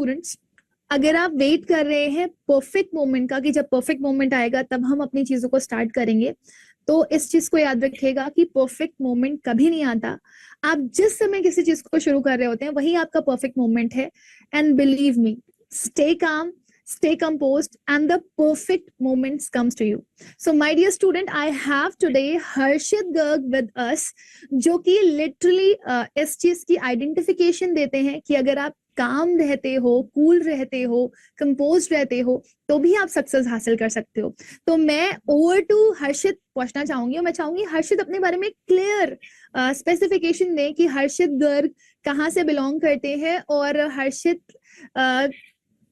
Students, अगर आप wait कर रहे हैं परफेक्ट मोमेंट का कि जब परफेक्ट मोमेंट आएगा तब हम अपनी चीजों को स्टार्ट करेंगे, तो इस चीज को याद रखिएगा कि परफेक्ट मोमेंट कभी नहीं आता। आप जिस समय किसी चीज को शुरू कर रहे होते हैं वही आपका परफेक्ट मोमेंट है। And believe me, stay calm, stay composed, and the perfect moments comes to you. So my dear student, I have today Harshit Garg with us, जो कि literally इस चीज की आइडेंटिफिकेशन देते हैं कि अगर आप काम रहते हो, कूल रहते हो, कंपोज रहते हो, तो भी आप सक्सेस हासिल कर सकते हो। तो मैं ओवर टू हर्षित पूछना चाहूंगी, और मैं चाहूंगी हर्षित अपने बारे में क्लियर स्पेसिफिकेशन दें कि हर्षित गर्ग कहाँ से बिलोंग करते हैं और हर्षित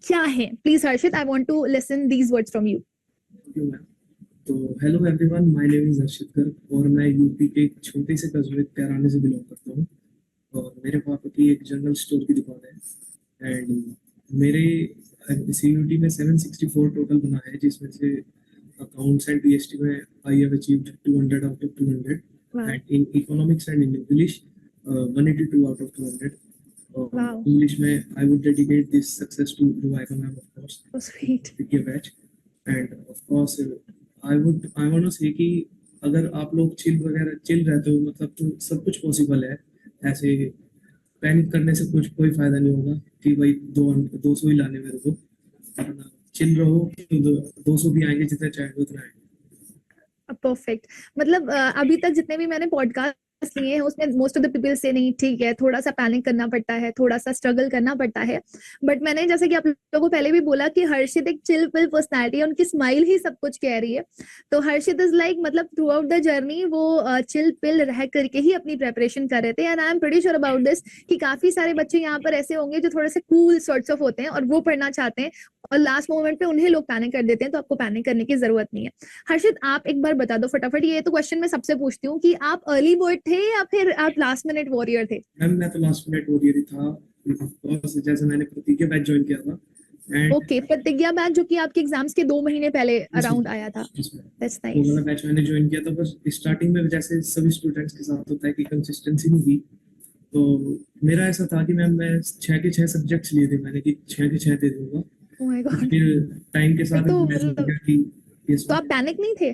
क्या है। Please Harshit, I want to listen these words from you. तो hello everyone, my name is Harshit Garg और मैं यूपी के एक छोटे से कस्बे कैराने से बिलोंग करता हूँ। और मेरे पापा की एक जनरल स्टोर की दुकान है। एंड मेरे सीयूटी में 764 टोटल बना है, जिसमें से अकाउंट्स एंड बीएसटी में I have achieved 200 out of 200 and in economics and in English 182 out of 200। English में I would dedicate this success to Ruwaika ma'am, of course. So sweet. Pick your batch. And of course I want to say कि अगर आप लोग chill रहते हो, मतलब तो सब कुछ पॉसिबल है। ऐसे पैनिक करने से कोई फायदा नहीं होगा कि भाई 200 ही लाने मेरे को। चिल रहो, तो 200 भी आएंगे, जितना चाहेंगे उतना आएंगे। परफेक्ट। मतलब अभी तक जितने भी मैंने पॉडकास्ट लिए हैं उसमें मोस्ट ऑफ द पीपल से नहीं, ठीक है, थोड़ा सा पैनिक करना पड़ता है, थोड़ा सा स्ट्रगल करना पड़ता है, बट मैंने जैसे कि आप लोगों को पहले भी बोला कि हर्षित एक चिल पिल पर्सनैलिटी है, उनकी स्माइल ही सब कुछ कह रही है। तो हर्षित इज लाइक, मतलब थ्रू आउट द जर्नी वो चिल पिल रह करके ही अपनी प्रेपरेशन कर रहे थे। And I am pretty sure about this कि काफी सारे बच्चे यहाँ पर ऐसे होंगे जो थोड़े से कूल सॉर्ट्स ऑफ होते हैं और वो पढ़ना चाहते हैं, और लास्ट मोमेंट पे उन्हें लोग पैनिक कर देते हैं। तो आपको पैनिक करने की जरूरत नहीं है। हर्षित, आप एक बार बता दो फटाफट, ये तो क्वेश्चन मैं सबसे पूछती हूँ, कि आप अर्ली बर्ड थे या फिर आप लास्ट मिनट वॉरियर थे? मैं तो लास्ट मिनट वॉरियर ही था। जैसे मैंने प्रतिज्ञा बैच ज्वाइन किया था। ओके, प्रतिज्ञा बैच जो कि आपके एग्जाम्स के 2 महीने पहले अराउंड आया था। That's nice. वो वाला बैच मैंने ज्वाइन किया था। बस स्टार्टिंग में जैसे सभी स्टूडेंट्स के साथ होता है कि कंसिस्टेंसी नहीं थी, तो मेरा ऐसा था कि मैं 6 के 6 सब्जेक्ट्स लिए थे मैंने, कि 6 के 6 दे दूंगा। Oh my God. फिर टाइम के साथ तो मैं सोच गया कि तो आप पैनिक नहीं थे?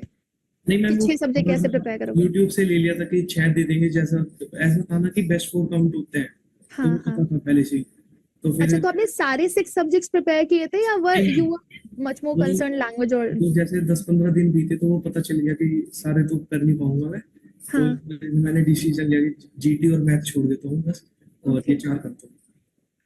नहीं, मैं 6 सब्जेक्ट कैसे प्रिपेयर करोगे? यूट्यूब से ले लिया था कि 6 दे देंगे। जैसा ऐसा था ना कि बेस्ट 4 काउंट होते हैं, तो वो पता था पहले से ही। तो फिर अच्छा, तो आपने सारे 6 सब्जेक्ट्स प्रिपेयर किए थे या were you were much more concern language? और तो जैसे 10-15 दिन बीते तो वो पता चल गया कि सारे तो कर नहीं पाऊंगा मैं। तो मैंने डिसीजन लिया कि जीटी और मैथ छोड़ देता हूँ बस, और ये 4 करता हूँ।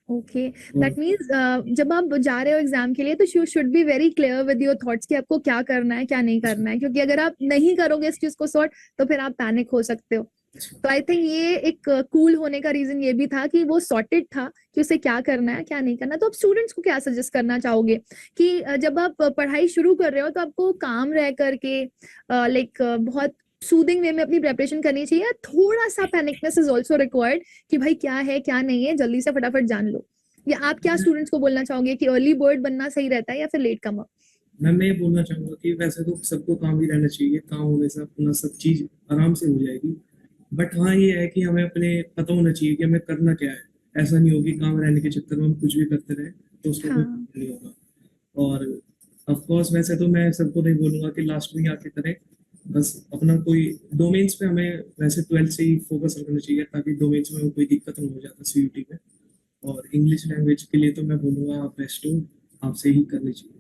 ओके, दैट मीन्स जब आप जा रहे हो एग्जाम के लिए तो you should be very clear with your thoughts कि आपको क्या करना है क्या नहीं करना है, क्योंकि अगर आप नहीं करोगे इस चीज को सॉर्ट तो फिर आप पैनिक हो सकते हो। तो आई थिंक ये एक कूल होने का रीजन ये भी था कि वो सॉर्टेड था कि उसे क्या करना है क्या नहीं करना। तो आप स्टूडेंट्स को क्या सजेस्ट करना चाहोगे कि जब आप पढ़ाई शुरू कर रहे हो तो आपको काम रह करके लाइक बहुत सूदिंग वे में अपनी प्रिपरेशन करनी चाहिए, थोड़ा सा पैनिकनेस इज ऑल्सो रिक्वायर्ड कि भाई क्या है क्या नहीं है जल्दी से फटाफट जान लो? या आप क्या स्टूडेंट्स को बोलना चाहोगे कि अर्ली बर्ड बनना सही रहता है या फिर लेट कमर? मैं ये बोलना चाहूंगा कि वैसे तो सबको काम ही रहना चाहिए, काम होने से अपना सब चीज आराम से हो जाएगी। बट हाँ, ये है कि हमें अपने पता होना चाहिए कि हमें करना क्या है। ऐसा नहीं होगी काम रहने के चक्कर में हम कुछ भी करते रहे तो उसका कोई नहीं होगा। और ऑफ कोर्स वैसे तो मैं सबको नहीं बोलूंगा कि लास्ट में आके करें, बस अपना कोई डोमेन्स पे हमें वैसे 12th से ही फोकस रखना चाहिए, ताकि डोमेन्स में कोई दिक्कत नहीं हो जाता सीयूटी में। और इंग्लिश लैंग्वेज के लिए तो मैं बोलूंगा आप बेस्ट हो, आपसे ही करनी चाहिए।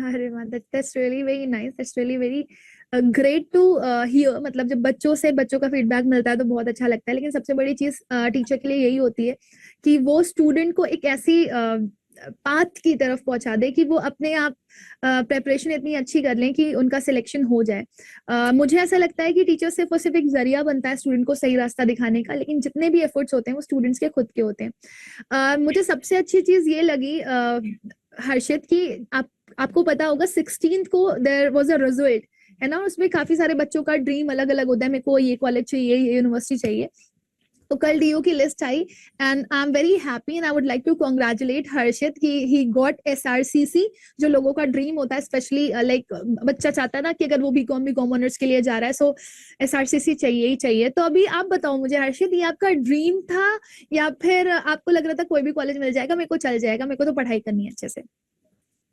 अरे वाह, that's really very nice, that's really very great to hear. मतलब जब बच्चों का फीडबैक मिलता है तो बहुत अच्छा लगता है, लेकिन सबसे बड़ी चीज टीचर के लिए यही होती है कि वो स्टूडेंट को एक ऐसी पाथ की तरफ पहुंचा दे कि वो अपने आप प्रेपरेशन इतनी अच्छी कर लें कि उनका सिलेक्शन हो जाए। मुझे ऐसा लगता है कि टीचर सिर्फ और सिर्फ एक जरिया बनता है स्टूडेंट को सही रास्ता दिखाने का, लेकिन जितने भी एफर्ट्स होते हैं वो स्टूडेंट्स के खुद के होते हैं। मुझे सबसे अच्छी चीज ये लगी हर्षित की आपको पता होगा 16th को देयर वाज अ रिजल्ट, है ना? उसमें काफी सारे बच्चों का ड्रीम अलग अलग होता है, मेरे को ये कॉलेज चाहिए, ये यूनिवर्सिटी चाहिए। तो कल डीओ की लिस्ट आई and I am very happy and I would like to congratulate Harshit कि ही गॉट एसआरसीसी, जो लोगों का ड्रीम होता है, स्पेशली लाइक बच्चा चाहता है ना कि अगर वो बीकॉम ऑनर्स के लिए जा रहा है, सो एसआरसीसी चाहिए ही चाहिए। तो अभी आप बताओ मुझे हर्षित, ये आपका ड्रीम था या फिर आपको लग रहा था कोई भी कॉलेज मिल जाएगा, मेरे को चल जाएगा, मेरे को तो पढ़ाई करनी है अच्छे से?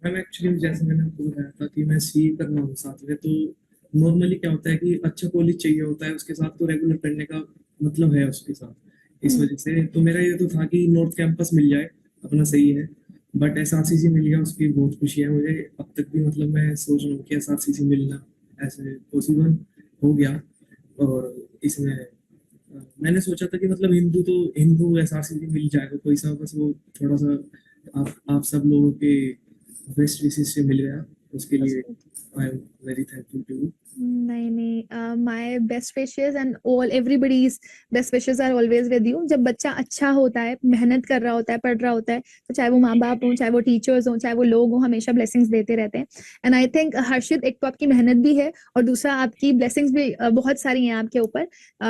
मैम एक्चुअली जैसे मैंने आपको बताया था कि मैं सीए कर रहा हूँ साथ में, तो नॉर्मली क्या होता है कि अच्छा कॉलेज चाहिए होता है, उसके साथ तो रेगुलर पढ़ने का मतलब है उसके साथ। इस वजह से तो मेरा ये तो था कि नॉर्थ कैंपस मिल जाए अपना, सही है। बट एसआरसीसी मिल गया, उसकी बहुत खुशी है मुझे। अब तक भी मतलब मैं सोच रहा हूँ कि एसआरसीसी मिलना ऐसे पॉसिबल हो गया। और इसमें मैंने सोचा था कि मतलब हिंदू एसआरसीसी मिल जाएगा कोई सा, बस वो थोड़ा सा आप सब लोगों के बेस्ट विशेस से मिल गया, उसके लिए I am very thankful to you. नहीं नहीं, my best wishes and all everybody's best wishes are always with you. जब बच्चा अच्छा होता है, मेहनत कर रहा होता है, पढ़ रहा होता है, तो चाहे वो माँ बाप हो, चाहे वो टीचर्स हो, चाहे वो लोग हो, हमेशा ब्लेसिंग्स देते रहते हैं। एंड आई थिंक हर्षित, एक तो आपकी मेहनत भी है और दूसरा आपकी ब्लेसिंग्स भी बहुत सारी हैं आपके ऊपर,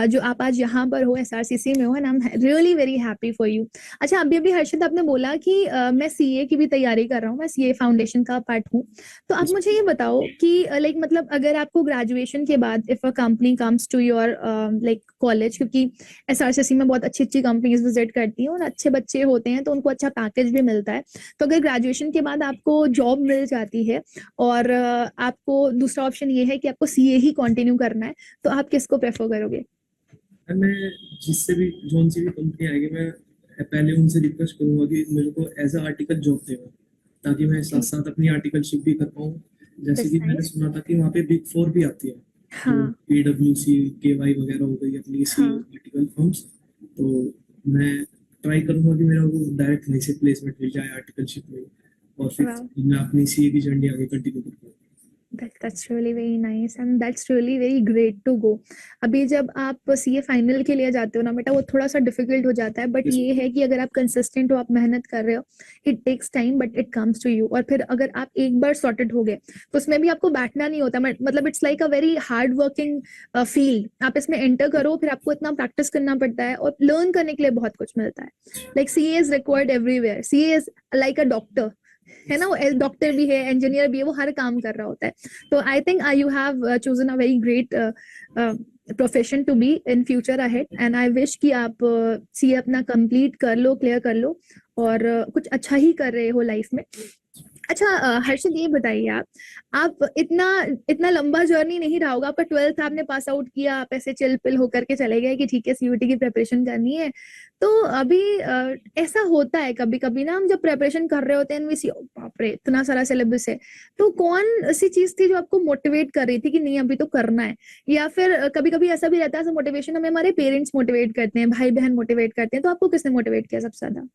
जो आप आज यहाँ पर हो, एसआरसीसी में हो, and I am really very happy for you. अच्छा, अभी हर्षित आपने बोला कि मैं सीए की भी तैयारी कर रहा हूँ, मैं सीए फाउंडेशन का पार्ट हूँ। तो आप मुझे ये बताओ कि लाइक मतलब अगर आपको ग्रेजुएशन के बाद if a company comes to your like college, क्योंकि एसआरसीसी में बहुत अच्छी अच्छी कंपनीज विजिट करती हैं और अच्छे बच्चे होते हैं तो उनको अच्छा पैकेज भी मिलता है, तो अगर ग्रेजुएशन के बाद आपको जॉब मिल जाती है और आपको दूसरा ऑप्शन ये है कि आपको सीए ही कंटिन्यू करना है, तो आप किसको प्रेफर करोगे? मैं जिससे भी जोन सी भी कंपनी आएगी, मैं पहले उनसे रिक्वेस्ट करूंगा कि मेरे को एज अ आर्टिकल जॉब देगा, ताकि मैं साथ साथ अपनी आर्टिकलशिप भी कर पाऊँ। जैसे That's कि मैंने nice. सुना था कि वहाँ पे बिग फोर भी आती है, जो हाँ पीडब्ल्यूसी, केवाई वगैरह हो गई अपनी सी हाँ। Article firms. तो मैं ट्राई करूंगा कि मेरा वो डायरेक्ट वहीं से प्लेसमेंट मिल जाए आर्टिकलशिप में, और फिर Wow. मैं अपनी सीए की जर्नी आगे कंटिन्यू कर पाऊँ। That's really very nice and that's really very great to go. अभी जब आप सीए फाइनल के लिए जाते हो ना बेटा, वो थोड़ा सा डिफिकल्ट हो जाता है, बट Yes, ये है कि अगर आप कंसिस्टेंट हो, आप मेहनत कर रहे हो, it takes time but it comes to you. और फिर अगर आप एक बार सॉर्टेड हो गए तो उसमें भी आपको बैठना नहीं होता, मतलब it's like a very hard working field. आप इसमें एंटर करो, फिर आपको इतना प्रैक्टिस करना पड़ता है और लर्न करने के लिए बहुत कुछ मिलता है। Like CA is required everywhere, CA is like a doctor, है ना, वो डॉक्टर भी है, इंजीनियर भी है, वो हर काम कर रहा होता है। तो I think you have chosen a very great profession to be in future ahead and I wish कि आप सीए अपना कंप्लीट कर लो, क्लियर कर लो और कुछ अच्छा ही कर रहे हो लाइफ में। अच्छा हर्षित, ये बताइए आप इतना इतना लंबा जर्नी नहीं रहा होगा आपका। 12th आपने पास आउट किया, आप ऐसे चिल पिल होकर के चले गए कि ठीक है सीयूटी की प्रिपरेशन करनी है। तो अभी ऐसा होता है कभी कभी ना, हम जब प्रिपरेशन कर रहे होते हैं वी सी बाप रे इतना सारा सिलेबस है, तो कौन सी चीज थी जो आपको मोटिवेट कर रही थी कि नहीं अभी तो करना है? या फिर कभी कभी ऐसा भी रहता है मोटिवेशन हमें हमारे पेरेंट्स मोटिवेट करते हैं, भाई बहन मोटिवेट करते हैं, तो आपको किसने मोटिवेट किया सबसे ज्यादा?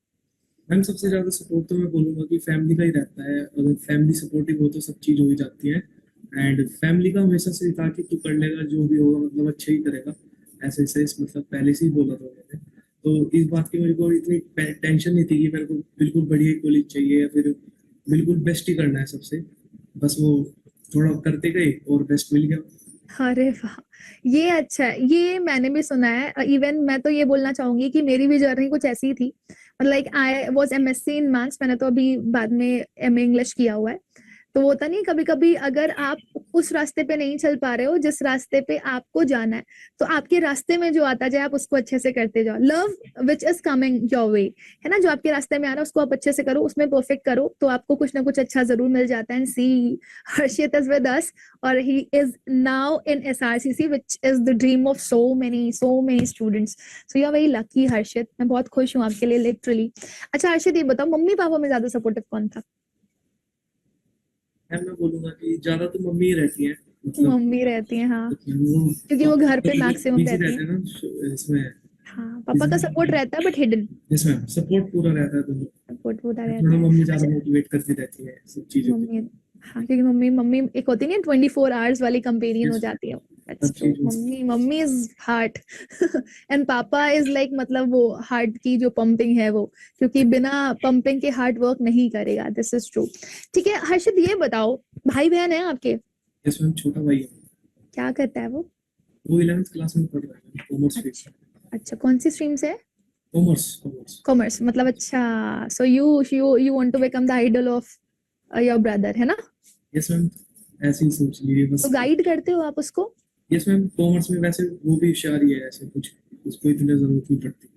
मैम सबसे ज्यादा सपोर्ट तो मैं बोलूंगा कि फैमिली का ही रहता है। अगर फैमिली सपोर्टिव हो तो सब चीज हो ही जाती है। एंड फैमिली का हमेशा से था कि तू कर लेगा जो भी होगा, मतलब अच्छा ही करेगा, ऐसे ऐसे मतलब पहले से ही बोला था उन्होंने। तो इस बात की मेरे को इतनी टेंशन नहीं थी कि मेरे को बिल्कुल बढ़िया कॉलेज चाहिए या फिर बिल्कुल बेस्ट ही करना है सबसे। बस वो थोड़ा करते गए और बेस्ट मिल गया। अरे वाह, ये अच्छा है, ये मैंने भी सुना है। इवन मैं तो ये बोलना चाहूंगी कि मेरी भी जर्नी कुछ ऐसी ही थी। Like I was MSc in maths, मैंने तो अभी बाद में एमए इंग्लिश किया हुआ है। तो होता नहीं, कभी कभी अगर आप उस रास्ते पे नहीं चल पा रहे हो जिस रास्ते पे आपको जाना है, तो आपके रास्ते में जो आता जाए आप उसको अच्छे से करते जाओ। Love which is coming your way, है ना, जो आपके रास्ते में आ रहा है उसको आप अच्छे से करो, उसमें परफेक्ट करो, तो आपको कुछ ना कुछ अच्छा जरूर मिल जाता है। And see Harshit is with us और he is now in SRCC which is the dream of so many students. So you are very lucky Harshit, मैं बहुत खुश हूँ आपके लिए लिटरली। अच्छा हर्षित, ये बताओ मम्मी पापा में ज्यादा सपोर्टिव कौन था? मैं बोलूंगा कि ज्यादा तो मम्मी ही रहती है, मतलब मम्मी रहती है, हाँ, वो क्योंकि वो घर पे मैक्सिमम बिजी रहती रहते है। हैं ना इसमें। हाँ, पापा का सपोर्ट इसमें रहता है बट हिडन इसमें सपोर्ट पूरा रहता है, तो सपोर्ट पूरा रहता थोड़ा है। मम्मी ज्यादा अच्छा, मोटिवेट करती रहती है सब चीजों के मम्मी, हाँ, क्योंकि मम्मी मम्मी एक होती है ना 24 आवर्स वाली कंपेनियन लिए। हो जाती है। दैट्स सब ट्रू, चीजों से मम्मी इज हार्ट एंड पापा इज लाइक मतलब वो हार्ट की जो पंपिंग है वो, क्योंकि बिना पंपिंग के हार्ट वर्क नहीं करेगा। This is true. ठीक है हर्षित, ये बताओ भाई बहन है आपके? इसमें छोटा भाई है, क्या करता है वो? वो 11th क्लास में पढ़ रहा है, कॉमर्स फील्ड अच्छा, में। अच्छा, कौन सी स्ट्रीम से है? Commerce, commerce. कॉमर्स, मतलब अच्छा, so you want to become the idol of your brother, है ना? यस मैम, ऐसे ही सोच लीजिए तो बस। गाइड करते हो आप उसको? यस मैम, कॉमर्स में वैसे वो भी होशियार ही है, ऐसे कुछ उसको इतनी जरूरत नहीं पड़ती।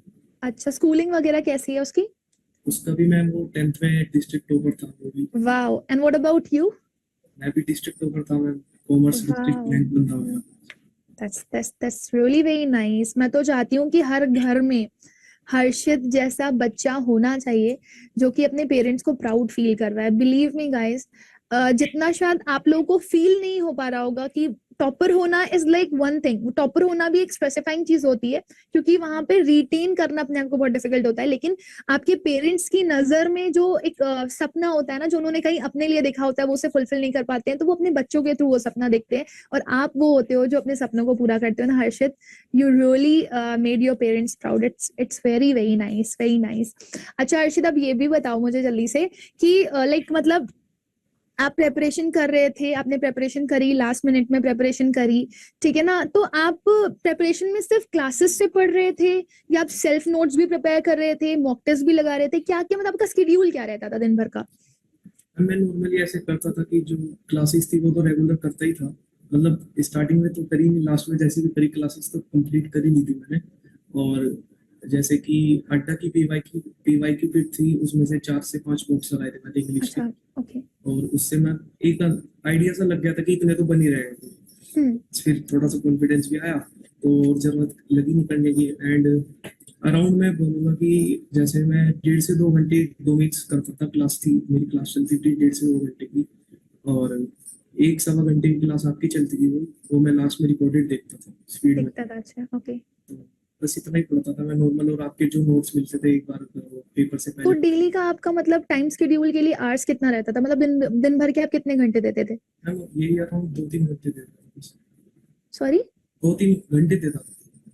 अच्छा, स्कूलिंग वगैरह कैसी है उसकी? उसका भी मैम वो 10th में डिस्ट्रिक्ट टॉपर था वो भी। Wow, and what about you? मैं भी डिस्ट्रिक्ट टॉपर था ma'am, commerce district wow, rank बंदा हुआ। That's really very nice. मैं तो चाहती हूँ कि हर घर में हर्षित जैसा बच्चा होना चाहिए जो कि अपने पेरेंट्स को प्राउड फील कर रहा है। बिलीव मी गाइस, जितना शायद आप लोगों को फील नहीं हो पा रहा होगा कि टॉपर होना is like one thing, topper होना भी एक स्पेसिफाइंग चीज होती है, क्योंकि वहां पे रिटेन करना अपने आप को बहुत डिफिकल्ट होता है। लेकिन आपके पेरेंट्स की नजर में जो एक सपना होता है ना, जो उन्होंने कहीं अपने लिए देखा होता है, वो उसे फुलफिल नहीं कर पाते हैं, तो वो अपने बच्चों के थ्रू वो सपना देखते हैं, और आप वो होते हो जो अपने सपनों को पूरा करते हो ना Harshit. You really made your parents proud. It's very very nice, very nice. अच्छा हर्षित, अब ये भी बताओ मुझे जल्दी से कि लाइक मतलब आप प्रेपरेशन कर रहे थे, आपने प्रेपरेशन करी, लास्ट मिनट में प्रेपरेशन करी, ठीक है ना? तो आप प्रेपरेशन में सिर्फ क्लासेस से पढ़ रहे थे, या आप सेल्फ नोट्स भी प्रिपेयर कर रहे थे, मॉक टेस्ट भी लगा रहे थे, क्या क्या मतलब आपका स्केड्यूल क्या रहता था दिन भर का? मैं नॉर्मली ऐसे करता था कि जो क्लासेस थी वो तो रेगुलर करता ही था, मतलब स्टार्टिंग में तो करी नहीं, लास्ट में जैसे भी करी क्लासेस तो कंप्लीट करी नहीं थी मैंने। और जैसे कि अड्डा की पीवाई क्यू किट थी, उसमें से 4 से 5 बॉक्स लगाए थे मैंने इंग्लिश के। अच्छा, ओके। और उससे मैं एक आइडिया सा लग गया था कि इतने तो बन ही रहेगा। हम्म। फिर थोड़ा सा कॉन्फिडेंस भी आया, तो जरूरत लगी नहीं करने की। एंड अराउंड मैं बोलूंगा कि जैसे मैं 1.5 से 2 घंटे 2 वीक्स करता था, क्लास थी मेरी, क्लास चलती थी 1.5 से 2 घंटे की। और 1 सवा घंटे की क्लास आपकी चलती थी, वो मैं लास्ट में रिकॉर्डेड देखता था स्पीड में। दिखता था, अच्छा, ओके। तो बस इतना ही पढ़ता था मैं नॉर्मल, और आपके जो नोट्स मिलते थे एक बार पेपर से तो पहले। डेली का आपका मतलब टाइम शेड्यूल के लिए आवर्स कितना रहता था, मतलब दिन दिन भर के आप कितने घंटे देते थे? मैं यही अराउंड 2-3 घंटे देता था बस। सॉरी? 2-3 घंटे देता था।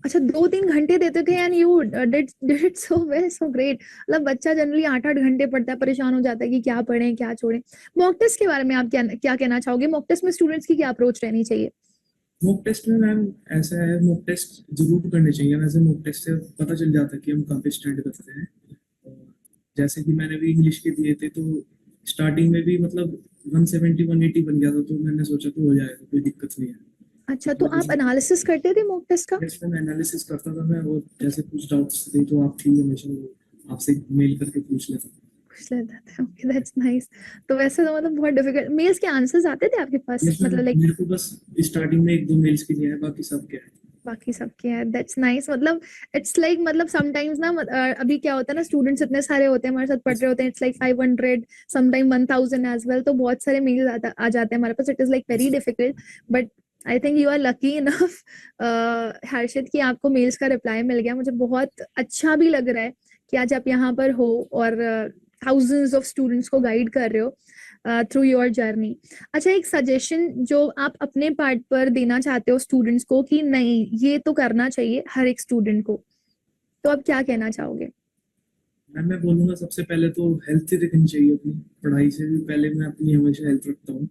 अच्छा, 2-3 घंटे देते थे, and you did it so well, so great. मतलब बच्चा जनरली 8-8 घंटे पढ़ता है, परेशान हो जाता है कि क्या पढ़ें क्या छोड़ें। मॉक टेस्ट के बारे में आप क्या क्या कहना चाहोगे? मॉक टेस्ट में स्टूडेंट्स की क्या अप्रोच रहनी चाहिए? मॉक टेस्ट में मैम ऐसा है, मॉक टेस्ट जरूर करने चाहिए। वैसे मॉक टेस्ट से पता चल जाता है कि हम कहाँ पे स्टैंड करते हैं। और जैसे कि मैंने भी इंग्लिश के दिए थे, तो स्टार्टिंग में भी मतलब 170-180 बन गया था, तो मैंने सोचा तो हो जाएगा, कोई दिक्कत नहीं है। अच्छा, तो आप एनालिसिस करते थे मॉक टेस्ट का? नेक्स्ट मैं एनालिसिस करता था मैं, और जैसे कुछ डाउट्स थे तो आप थी हमेशा, वो आपसे मेल करके पूछ लेता था। पूछ लेते थे, ओके, दैट्स नाइस। तो वैसे तो मतलब बहुत डिफिकल्ट मेल्स के आंसर्स आते थे आपके पास, यस मैम, मतलब लाइक? मेरे को बस स्टार्टिंग में 1-2 मेल्स के लिए है, बाकी सब क्या है। बाकी सबके हैं, दैट्स नाइस। मतलब इट्स लाइक मतलब समटाइम्स ना अभी क्या होता है ना, स्टूडेंट्स इतने सारे होते हैं हमारे साथ पढ़ Yes, रहे होते हैं, it's like 500, sometime 1000 as well, तो बहुत सारे मेल्स आ जाते हैं हमारे पास, it is like very yes, difficult. But I think you are lucky enough Harshit, कि आपको मेल्स का रिप्लाई मिल गया। मुझे बहुत अच्छा भी लग रहा है कि आज आप यहाँ पर हो और थाउजेंड्स ऑफ स्टूडेंट्स को गाइड कर रहे हो थ्रू योर जर्नी। अच्छा, एक सजेशन जो आप अपने पार्ट पर देना चाहते हो स्टूडेंट्स को कि नहीं ये तो करना चाहिए हर एक स्टूडेंट को, तो आप क्या कहना चाहोगे? मैम मैं बोलूंगा सबसे पहले तो हेल्थ ही रखनी चाहिए अपनी। पढ़ाई से भी पहले मैं अपनी हमेशा हेल्थ रखता हूँ।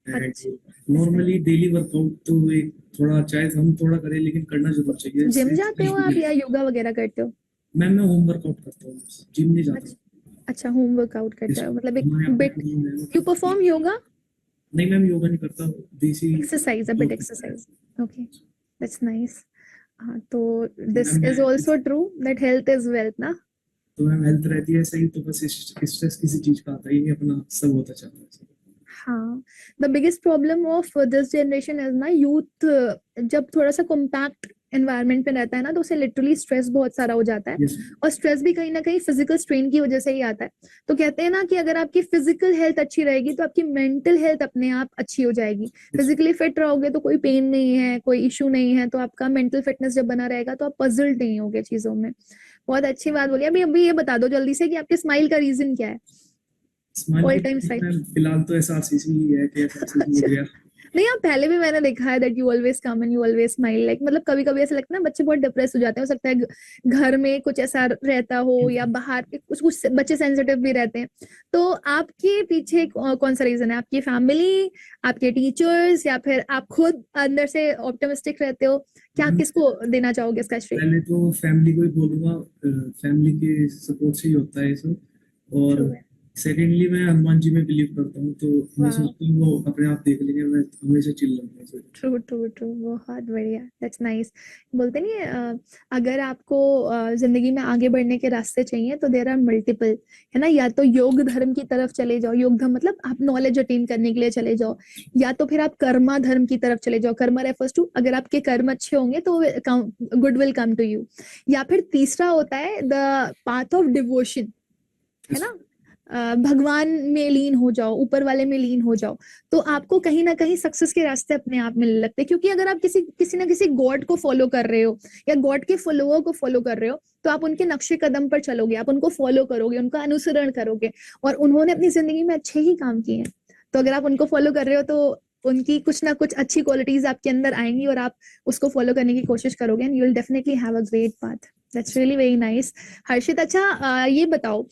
अच्छा, एंड नॉर्मली डेली वर्कआउट तो एक थोड़ा, चाहे हम थोड़ा करें लेकिन करना जरूर चाहिए, जिम इससे जाते हो health आप भी या अच्छी योगा वगैरह करते हो? है। मैम मैं होम वर्कआउट करता हूँ, जिम नहीं जाता। अच्छा, अच्छा, होम वर्कआउट करते Yes, हो, मतलब एक हमारे यहाँ पे बिट room है, यू मतलब परफॉर्म योगा? नहीं मैम योगा नहीं करता, देसी एक्सरसाइज, अ बिट योग करता है। Exercise, okay, that's nice. हाँ, तो तो this ma'am is also true that health is wealth ना। तो मैम हेल्थ रहती है सही, तो बस स्ट्रेस किसी चीज का आता ही नहीं, अपना सब होता चाहता है। हाँ, the biggest problem of this generation is ना यूथ, जब थोड़ा सा कॉम्पैक्ट एनवायरनमेंट में रहता है ना, तो उसे लिटरली स्ट्रेस बहुत सारा हो जाता है। यस। और स्ट्रेस भी कहीं ना कहीं फिजिकल स्ट्रेन की वजह से ही आता है। तो कहते हैं ना कि अगर आपकी फिजिकल हेल्थ अच्छी रहेगी तो आपकी मेंटल हेल्थ अपने आप अच्छी हो जाएगी। यस। फिजिकली फिट रहोगे तो कोई पेन नहीं है, कोई इशू नहीं है, तो आपका मेंटल फिटनेस जब बना रहेगा तो आप पजल्ड नहीं होगे चीजों में। बहुत अच्छी बात बोली। अभी अभी ये बता दो जल्दी से कि आपके स्माइल का रीजन क्या है? स्माइल ऑल की टाइम टेक्निक स्माइल। में फिलहाल तो एसआरसीसी ही है कि एसआरसीसी हो अच्छा, गया। नहीं, आप पहले भी मैंने देखा है that you always come and you always smile, like मतलब कभी कभी ऐसा लगता है ना बच्चे बहुत डिप्रेस हो जाते हैं, हो सकता है घर में कुछ ऐसा रहता हो या बाहर कुछ कुछ बच्चे सेंसिटिव भी रहते हैं। तो आपके पीछे कौन सा रीजन है? आपकी फैमिली, आपके टीचर्स, या फिर आप खुद अंदर से ऑप्टिमिस्टिक रहते हो? क्या किसको देना चाहोगे इसका श्रेय? पहले तो फैमिली को ही बोलूंगा, फैमिली के सपोर्ट से ही होता है ये सब। और ट्रू। सेकेंडली मैं हनुमान जी में बिलीव करता हूँ, तो मैं वाह। सोचता हूँ वो अपने आप देख लेंगे, मैं हमेशा चिल रहूंगा। ट्रू ट्रू ट्रू, बहुत बढ़िया, दैट्स नाइस। बोलते नहीं है, अगर आपको जिंदगी में आगे बढ़ने के रास्ते चाहिए तो देर आर मल्टीपल, है ना? या तो योग धर्म की तरफ चले जाओ, योग धर्म मतलब आप नॉलेज अटेन करने के लिए चले जाओ, या तो फिर आप कर्मा धर्म की तरफ चले जाओ। कर्मा रेफर्स टू अगर आपके कर्म अच्छे होंगे तो good will come to you. या फिर तीसरा होता है द पाथ ऑफ डिवोशन, है ना? भगवान में लीन हो जाओ, ऊपर वाले में लीन हो जाओ, तो आपको कहीं ना कहीं सक्सेस के रास्ते अपने आप मिलने लगते हैं। क्योंकि अगर आप किसी किसी ना किसी गॉड को फॉलो कर रहे हो या गॉड के फॉलोअर को फॉलो कर रहे हो, तो आप उनके नक्शे कदम पर चलोगे, आप उनको फॉलो करोगे, उनका अनुसरण करोगे, और उन्होंने अपनी जिंदगी में अच्छे ही काम किए हैं। तो अगर आप उनको फॉलो कर रहे हो तो उनकी कुछ ना कुछ अच्छी क्वालिटीज आपके अंदर आएंगी और आप उसको फॉलो करने की कोशिश करोगे, and you will definitely have a great path. That's really very nice. Harshit, अच्छा ये बताओ,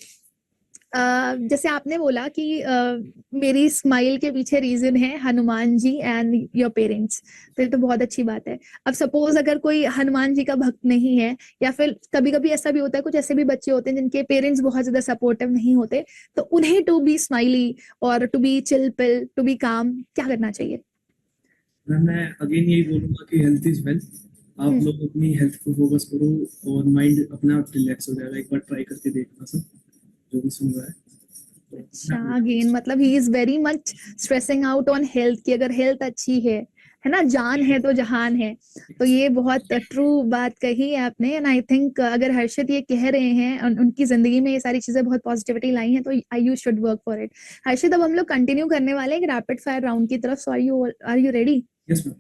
जैसे आपने बोला कि मेरी स्माइल के पीछे रीजन है Hanuman ji and your parents, तो ये तो बहुत अच्छी बात है। अब सपोज अगर कोई हनुमान जी का भक्त नहीं है, या फिर कभी कभी ऐसा भी होता है, कुछ ऐसे भी बच्चे होते हैं जिनके पेरेंट्स बहुत ज्यादा सपोर्टिव नहीं होते, तो उन्हें टू बी स्माइली और to be chill pill, to be calm, क्या करना चाहिए? मैं अगेन यही बोलूंगा कि हेल्थ इज वेल्थ। आप हम्म। लोग अपनी हेल्थ को फोकस करो और माइंड अपना आप रिलैक्स हो जाएगा। एक बार ट्राई करके देखना सब, जो भी सुन रहा है। तो अच्छा, अगेन मतलब he is very much stressing out on health, की अगर हेल्थ अच्छी है ना, जान है तो जहान है। तो ये बहुत ट्रू बात कही है आपने, एंड आई थिंक अगर हर्षित ये कह रहे हैं उनकी जिंदगी में ये सारी चीजें बहुत पॉजिटिविटी लाई हैं, तो I you should work for it. Harshit, अब हम लोग कंटिन्यू करने वाले हैं रैपिड फायर राउंड की तरफ, so are you ready? Yes ma'am.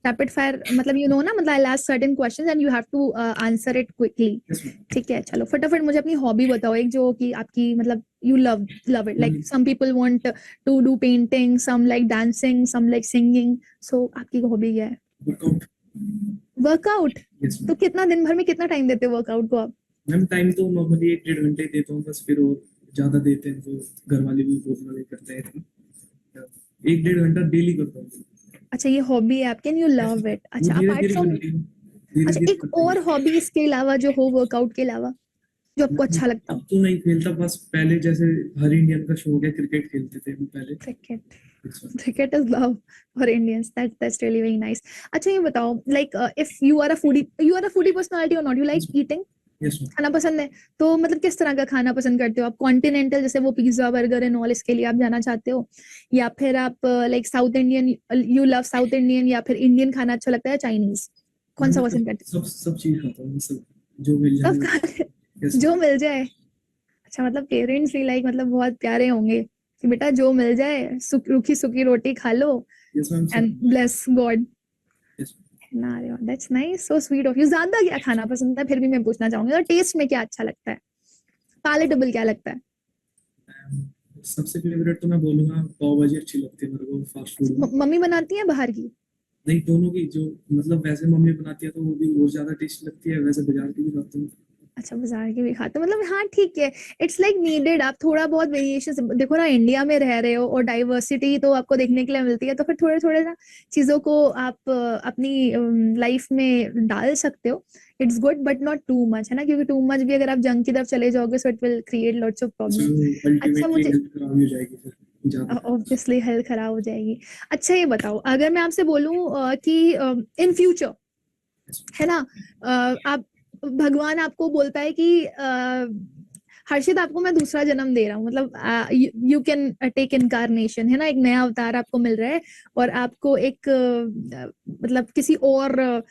Rapid fire मतलब यू नो ना, मतलब I last certain questions and you have to answer it quickly. Yes ma'am. ठीक है, चलो फटाफट मुझे अपनी हॉबी बताओ, एक जो कि आपकी मतलब you love love it, like some people want to do painting, some like dancing, some like singing, so आपकी हॉबी क्या है? वर्कआउट। वर्कआउट? यस तो मैम। कितना दिन भर में कितना टाइम देते हो वर्कआउट को आप? मैम टाइम तो नॉर्मली 1 डेढ़ घंटे देता हूँ बस, फिर और ज्यादा देते हैं तो घर वाले भी बोलना नहीं करते हैं। 1 डेढ़ घंटा डेली करता हूँ। अच्छा, ये हॉबी है आपकी, यू लव इट। वो अच्छा, धीरे अपार्ट धीरे फ्रॉम, करती हूँ, धीरे अच्छा धीरे एक करती और हूँ। हॉबी इसके अलावा जो हो वर्कआउट के अलावा, जो आपको मैं अच्छा लगता हो? अब तो नहीं खेलता, बस पहले जैसे हर इंडियन का शौक है, क्रिकेट खेलते थे हम पहले। Cricket? It's fun. Cricket is love for Indians. That's really very nice. अच्छा ये बताओ, like if you are a foodie personality or not? You like Yes, ma'am. eating? Yes, ma'am. खाना पसंद है? तो मतलब किस तरह का खाना पसंद करते हो आप? कॉन्टिनेंटल जैसे वो पिज्जा बर्गर एंड ऑल, इसके लिए आप जाना चाहते हो, या फिर आप like south Indian, you love south Indian, या फिर इंडियन खाना अच्छा लगता है, चाइनीज? कौन सा मैं पसंद करते सब चीज खाता हूँ, सब जो मिल हो? जाए सब वो। खा यस जो मैम। मिल जाए? अच्छा, मतलब पेरेंट्स भी लाइक मतलब बहुत प्यारे होंगे कि बेटा जो मिल जाए, रूखी सूखी रोटी खा लो यस मैम, सब। And bless God. यस ना, that's nice, so sweet of you. ज्यादा क्या खाना पसंद है फिर भी मैं पूछना चाहूंगी, और टेस्ट में क्या अच्छा लगता है, पैलेटेबल क्या लगता है? मैम। सबसे फेवरेट तो मैं बोलूंगा पाव भाजी अच्छी लगती है मेरे को फास्ट फूड में। मम्मी बनाती है बाहर की? नहीं, दोनों की जो, मतलब वैसे मम्मी बनाती है तो वो भी और ज्यादा टेस्टी लगती है, वैसे बाजार की भी खाता हूँ। अच्छा, बाजार की भी खाते हो, मतलब हाँ ठीक है, इट्स लाइक नीडेड। आप थोड़ा बहुत वेरिएशन देखो ना, इंडिया में रह रहे हो और डाइवर्सिटी तो आपको देखने के लिए मिलती है, तो फिर थोड़े थोड़े ना चीजों को आप अपनी लाइफ में डाल सकते हो। It's good but not too much, है ना? क्योंकि टू मच भी अगर आप जंक की तरफ चले जाओगे, so it will create lots of so problem. अच्छा अल्टीमेटली मुझे, हेल्थ खराब हो जाएगी फिर ज्यादा। ऑब्वियसली हेल्थ खराब हो जाएगी। अच्छा ये बताओ, अगर मैं आपसे बोलूं कि इन फ्यूचर, है ना, आप, भगवान आपको बोलता है कि हर्षित आपको मैं दूसरा जन्म दे रहा हूँ, मतलब यू कैन टेक इनकारनेशन, है ना, एक नया अवतार आपको मिल रहा है, और आपको एक मतलब किसी और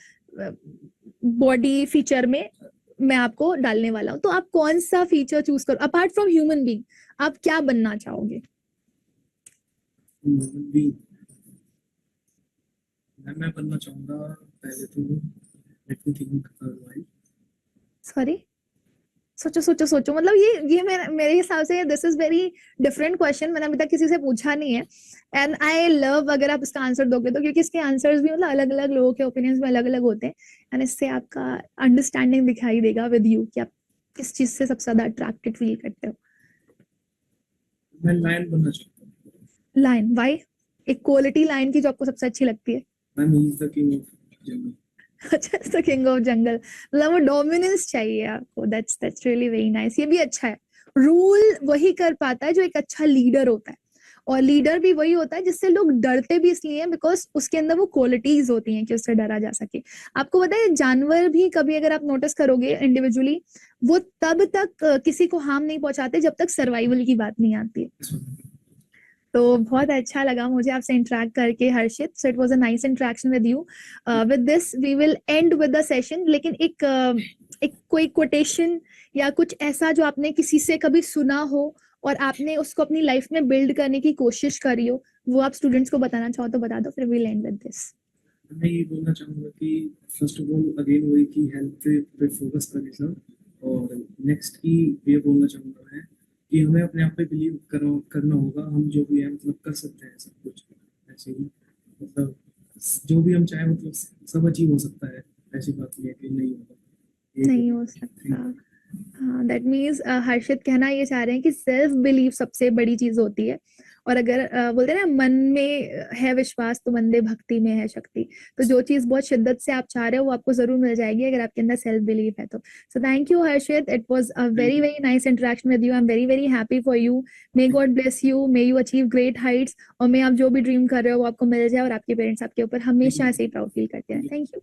बॉडी फीचर में मैं आपको डालने वाला हूँ, तो आप कौन सा फीचर चूज करो अपार्ट फ्रॉम ह्यूमन बीइंग? आप क्या बनना चाहोगे? भी मैं बनना चाहूंगा पहले तो, लेट मी थिंक। सॉरी? सोचो सोचो सोचो, मतलब ये मेरे हिसाब से this is very different question, मैंने अभी तक किसी से पूछा नहीं है। एंड आई लव अगर आप इसका आंसर दोगे तो, क्योंकि इसके आंसर्स भी मतलब अलग अलग लोगों के ओपिनियंस में अलग अलग होते हैं। एंड इससे आपका अंडरस्टैंडिंग दिखाई देगा विद यू कि आप किस चीज से सबसे ज्यादा अट्रैक्टेड फील करते हो। मैं लायन बनना चाहता हूँ। Lion, why? एक क्वालिटी लाइन की जो आपको सबसे अच्छी लगती है। Ma'am he is the king of jungle. अच्छा, द किंग ऑफ जंगल, मतलब वो डोमिनेंस चाहिए आपको। That's really very nice. ये भी अच्छा है। रूल वही कर पाता है जो एक अच्छा लीडर होता है, और लीडर भी वही होता है जिससे लोग डरते भी इसलिए हैं बिकॉज उसके अंदर वो क्वालिटीज होती हैं कि उससे डरा जा सके। आपको पता है जानवर भी कभी अगर आप नोटिस करोगे इंडिविजुअली, वो तब तक किसी को हार्म नहीं पहुंचाते जब तक सर्वाइवल की बात नहीं आती है। तो बहुत अच्छा लगा मुझे आपसे इंटरेक्ट करके Harshit. So it was a nice interaction with you. With this we will end with the session, लेकिन एक कोई कोटेशन या कुछ ऐसा जो आपने किसी से कभी सुना हो और आपने उसको अपनी लाइफ में बिल्ड करने की कोशिश करी हो, वो आप स्टूडेंट्स को बताना चाहो तो बता दो, फिर वील एंड विद दिस। मैं ये बोलना चाहूंगा कि फर्स्ट ऑफ ऑल अगेन वही कि हेल्थ पे फोकस करें सब, और नेक्स्ट की ये बोलना चाहूंगा मैं कि हमें अपने आप पे बिलीव करना होगा। हम जो भी है मतलब कर सकते हैं सब कुछ। ऐसे ही मतलब जो भी हम चाहे मतलब सब अचीव हो सकता है। ऐसी बात नहीं है कि नहीं होगा। ये नहीं हो सकता। हाँ, दैट मीन्स हर्षित कहना ये चाह रहे हैं कि सेल्फ बिलीव सबसे बड़ी चीज होती है। और अगर बोलते हैं ना मन में है विश्वास तो मंदे भक्ति में है शक्ति, तो जो चीज बहुत शिद्दत से आप चाह रहे हो वो आपको जरूर मिल जाएगी अगर आपके अंदर सेल्फ बिलीव है तो। So thank you Harshit, it was a very very nice interaction with you. I am very very happy for you. May God bless you, may you achieve great Heights, और मे आप जो भी dream कर रहे हो वो आपको मिल जाए और आपके पेरेंट्स आपके ऊपर हमेशा ऐसे ही प्राउड फील करते हैं। Thank you.